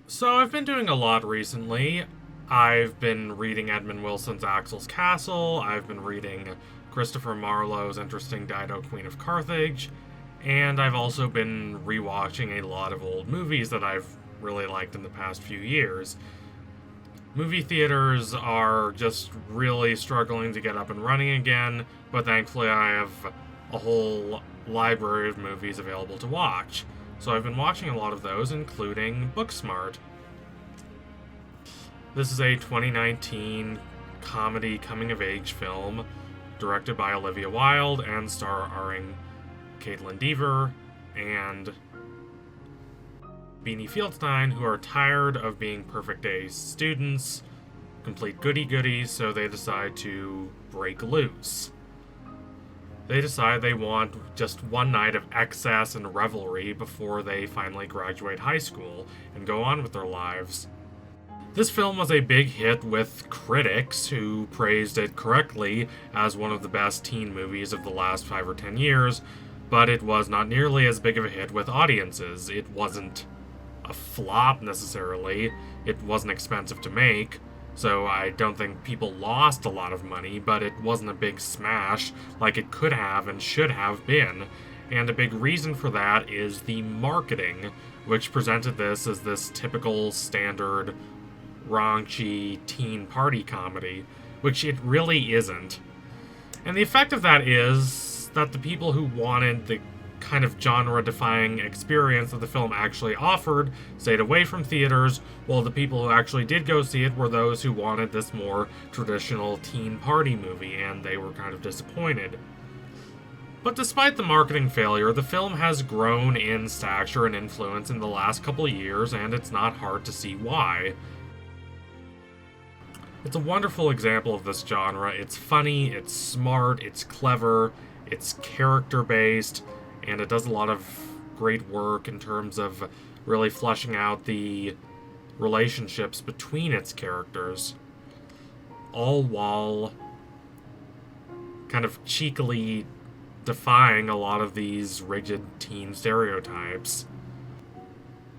So I've been doing a lot recently. I've been reading Edmund Wilson's Axel's Castle. I've been reading Christopher Marlowe's interesting Dido, Queen of Carthage. And I've also been rewatching a lot of old movies that I've really liked in the past few years. Movie theaters are just really struggling to get up and running again, but thankfully I have a whole library of movies available to watch. So I've been watching a lot of those, including Booksmart. This is a 2019 comedy coming-of-age film directed by Olivia Wilde and starring Caitlin Dever and Beanie Fieldstein, who are tired of being perfect A students, complete goody-goodies, so they decide to break loose. They decide they want just one night of excess and revelry before they finally graduate high school and go on with their lives. This film was a big hit with critics who praised it correctly as one of the best teen movies of the last 5 or 10 years, but it was not nearly as big of a hit with audiences. It wasn't a flop necessarily. It wasn't expensive to make, so I don't think people lost a lot of money, but it wasn't a big smash like it could have and should have been. And a big reason for that is the marketing, which presented this as this typical standard raunchy teen party comedy, which it really isn't. And the effect of that is that the people who wanted the kind of genre-defying experience that the film actually offered stayed away from theaters, while the people who actually did go see it were those who wanted this more traditional teen party movie, and they were kind of disappointed. But despite the marketing failure, the film has grown in stature and influence in the last couple of years, and it's not hard to see why. It's a wonderful example of this genre. It's funny, it's smart, it's clever, it's character-based, and it does a lot of great work in terms of really fleshing out the relationships between its characters, all while kind of cheekily defying a lot of these rigid teen stereotypes.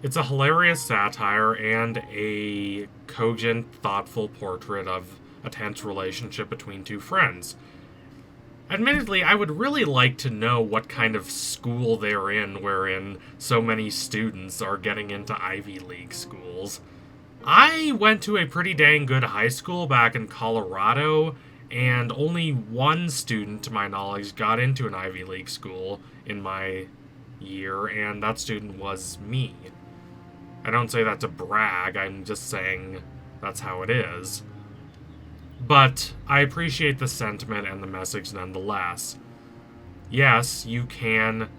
It's a hilarious satire and a cogent, thoughtful portrait of a tense relationship between two friends. Admittedly, I would really like to know what kind of school they're in wherein so many students are getting into Ivy League schools. I went to a pretty dang good high school back in Colorado, and only one student, to my knowledge, got into an Ivy League school in my year, and that student was me. I don't say that to brag, I'm just saying that's how it is. But I appreciate the sentiment and the message nonetheless. Yes, you can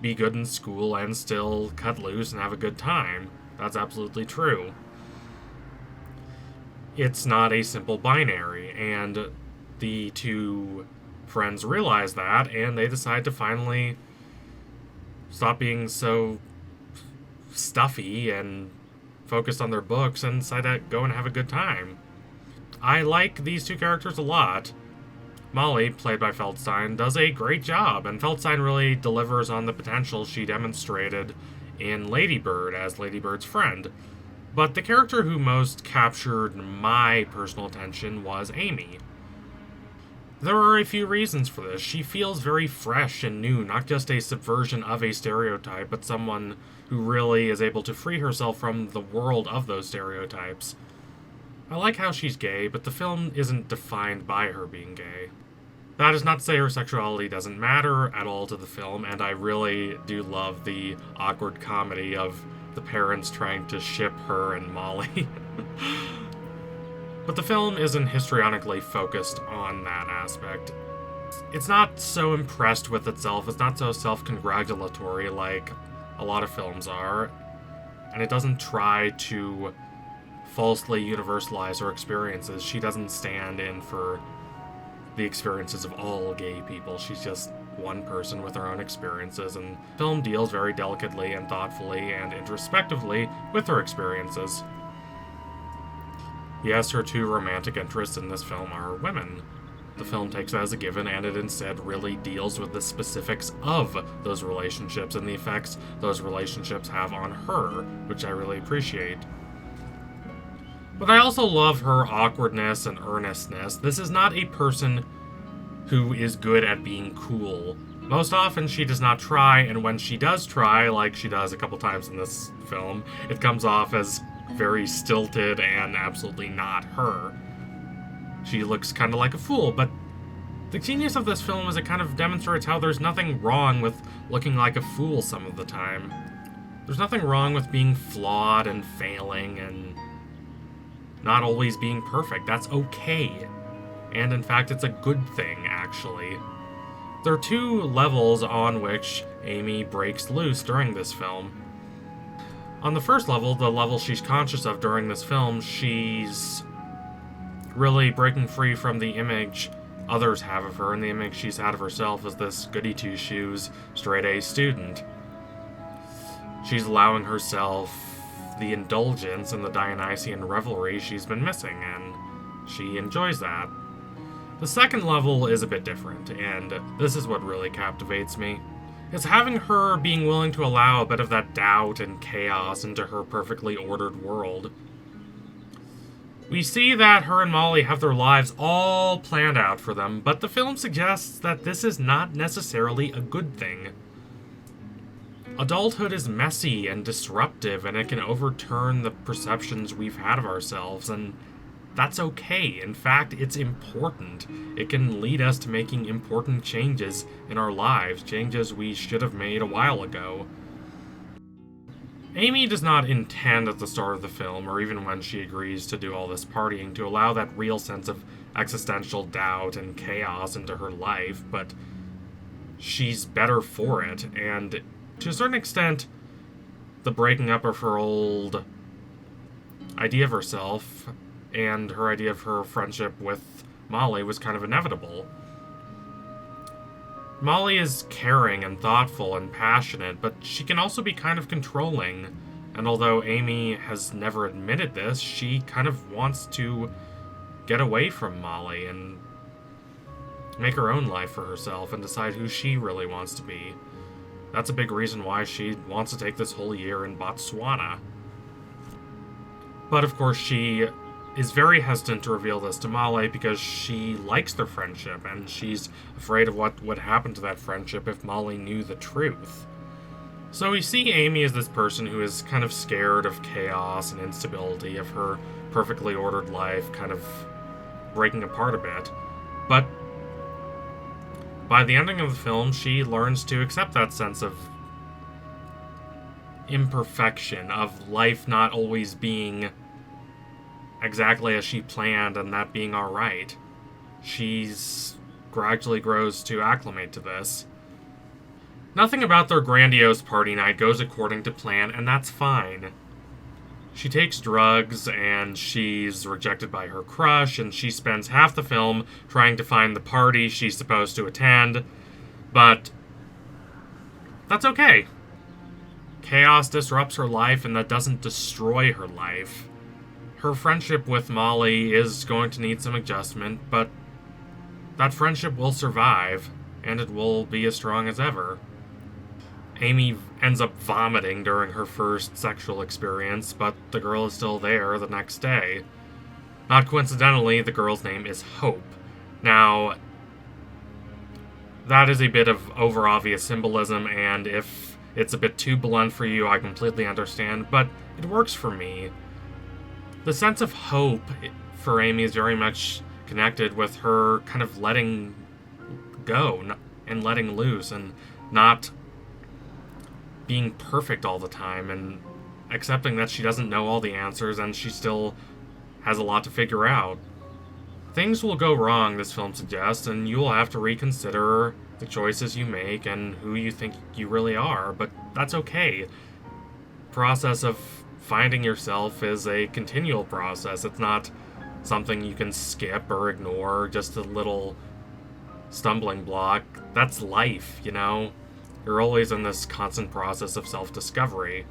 be good in school and still cut loose and have a good time. That's absolutely true. It's not a simple binary, and the two friends realize that, and they decide to finally stop being so stuffy and focused on their books and decide to go and have a good time. I like these two characters a lot. Molly, played by Feldstein, does a great job, and Feldstein really delivers on the potential she demonstrated in Lady Bird as Lady Bird's friend. But the character who most captured my personal attention was Amy. There are a few reasons for this. She feels very fresh and new, not just a subversion of a stereotype, but someone who really is able to free herself from the world of those stereotypes. I like how she's gay, but the film isn't defined by her being gay. That is not to say her sexuality doesn't matter at all to the film, and I really do love the awkward comedy of the parents trying to ship her and Molly. But the film isn't histrionically focused on that aspect. It's not so impressed with itself, it's not so self-congratulatory like a lot of films are, and it doesn't try to falsely universalize her experiences. She doesn't stand in for the experiences of all gay people. She's just one person with her own experiences, and the film deals very delicately and thoughtfully and introspectively with her experiences. Yes, her two romantic interests in this film are women. the film takes that as a given, and it instead really deals with the specifics of those relationships and the effects those relationships have on her, which I really appreciate. But I also love her awkwardness and earnestness. This is not a person who is good at being cool. Most often she does not try, and when she does try, like she does a couple times in this film, it comes off as very stilted and absolutely not her. She looks kind of like a fool, but the genius of this film is it kind of demonstrates how there's nothing wrong with looking like a fool some of the time. There's nothing wrong with being flawed and failing and not always being perfect. That's okay. And in fact, it's a good thing, actually. There are two levels on which Amy breaks loose during this film. On the first level, the level she's conscious of during this film, she's really breaking free from the image others have of her, and the image she's had of herself as this goody-two-shoes, straight-A student. She's allowing herself the indulgence and the Dionysian revelry she's been missing, and she enjoys that. The second level is a bit different, and this is what really captivates me. It's having her being willing to allow a bit of that doubt and chaos into her perfectly ordered world. We see that her and Molly have their lives all planned out for them, but the film suggests that this is not necessarily a good thing. Adulthood is messy and disruptive, and it can overturn the perceptions we've had of ourselves, and that's okay. In fact, it's important. It can lead us to making important changes in our lives, changes we should have made a while ago. Amy does not intend at the start of the film, or even when she agrees to do all this partying, to allow that real sense of existential doubt and chaos into her life, but she's better for it, and to a certain extent, the breaking up of her old idea of herself and her idea of her friendship with Molly was kind of inevitable. Molly is caring and thoughtful and passionate, but she can also be kind of controlling. And although Amy has never admitted this, she kind of wants to get away from Molly and make her own life for herself and decide who she really wants to be. That's a big reason why she wants to take this whole year in Botswana. But of course, she is very hesitant to reveal this to Molly because she likes their friendship, and she's afraid of what would happen to that friendship if Molly knew the truth. So we see Amy as this person who is kind of scared of chaos and instability, of her perfectly ordered life kind of breaking apart a bit. But by the ending of the film, she learns to accept that sense of imperfection, of life not always being exactly as she planned, and that being alright. She's gradually grows to acclimate to this. Nothing about their grandiose party night goes according to plan, and that's fine. She takes drugs, and she's rejected by her crush, and she spends half the film trying to find the party she's supposed to attend, but that's okay. Chaos disrupts her life, and that doesn't destroy her life. Her friendship with Molly is going to need some adjustment, but that friendship will survive, and it will be as strong as ever. Amy ends up vomiting during her first sexual experience, but the girl is still there the next day. Not coincidentally, the girl's name is Hope. Now, that is a bit of over-obvious symbolism, and if it's a bit too blunt for you, I completely understand, but it works for me. The sense of hope for Amy is very much connected with her kind of letting go and letting loose and not being perfect all the time and accepting that she doesn't know all the answers and she still has a lot to figure out. Things will go wrong, this film suggests, and you will have to reconsider the choices you make and who you think you really are, but that's okay. Process of finding yourself is a continual process. It's not something you can skip or ignore, just a little stumbling block. That's life, you know? You're always in this constant process of self-discovery.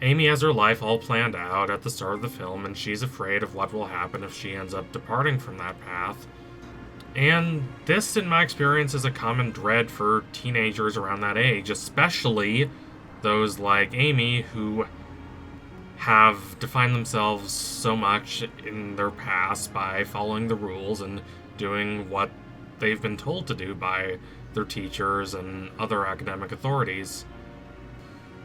Amy has her life all planned out at the start of the film, and she's afraid of what will happen if she ends up departing from that path. And this, in my experience, is a common dread for teenagers around that age, especially those like Amy who have defined themselves so much in their past by following the rules and doing what they've been told to do by their teachers and other academic authorities.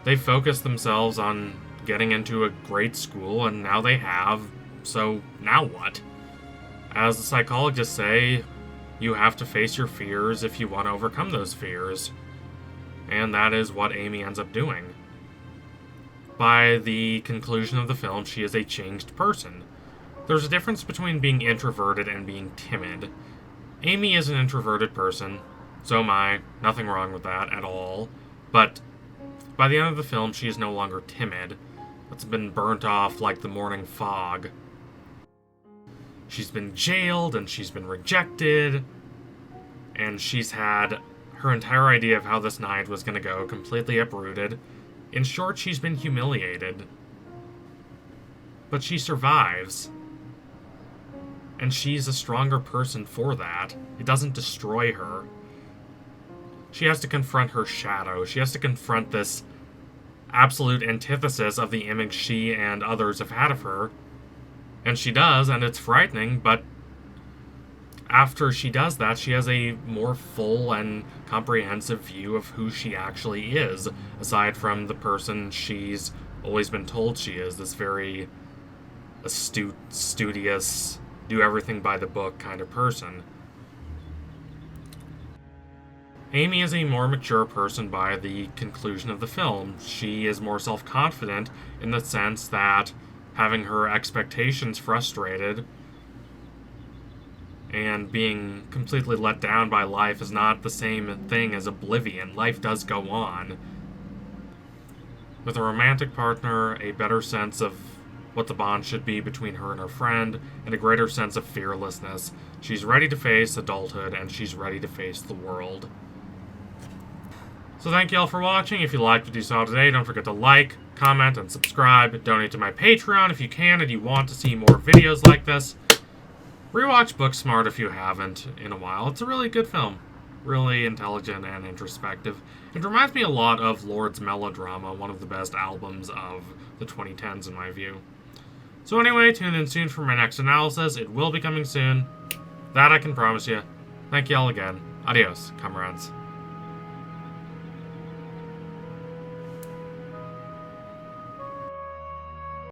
They focused themselves on getting into a great school, and now they have, so now what? As the psychologists say, you have to face your fears if you want to overcome those fears. And that is what Amy ends up doing. By the conclusion of the film, she is a changed person. There's a difference between being introverted and being timid. Amy is an introverted person. So am I. Nothing wrong with that at all. But by the end of the film, she is no longer timid. It's been burnt off like the morning fog. She's been jailed, and she's been rejected, and she's had her entire idea of how this night was going to go completely uprooted. In short, she's been humiliated. But she survives. And she's a stronger person for that. It doesn't destroy her. She has to confront her shadow. She has to confront this absolute antithesis of the image she and others have had of her. And she does, and it's frightening, but after she does that, she has a more full and comprehensive view of who she actually is, aside from the person she's always been told she is, this very astute, studious, do everything by the book kind of person. Amy is a more mature person by the conclusion of the film. She is more self-confident in the sense that having her expectations frustrated and being completely let down by life is not the same thing as oblivion. Life does go on. With a romantic partner, a better sense of what the bond should be between her and her friend, and a greater sense of fearlessness. She's ready to face adulthood, and she's ready to face the world. So thank you all for watching. If you liked what you saw today, don't forget to like, comment, and subscribe. Donate to my Patreon if you can and you want to see more videos like this. Rewatch Booksmart if you haven't in a while. It's a really good film. Really intelligent and introspective. It reminds me a lot of Lord's Melodrama, one of the best albums of the 2010s in my view. So anyway, tune in soon for my next analysis. It will be coming soon. That I can promise you. Thank you all again. Adios, comrades.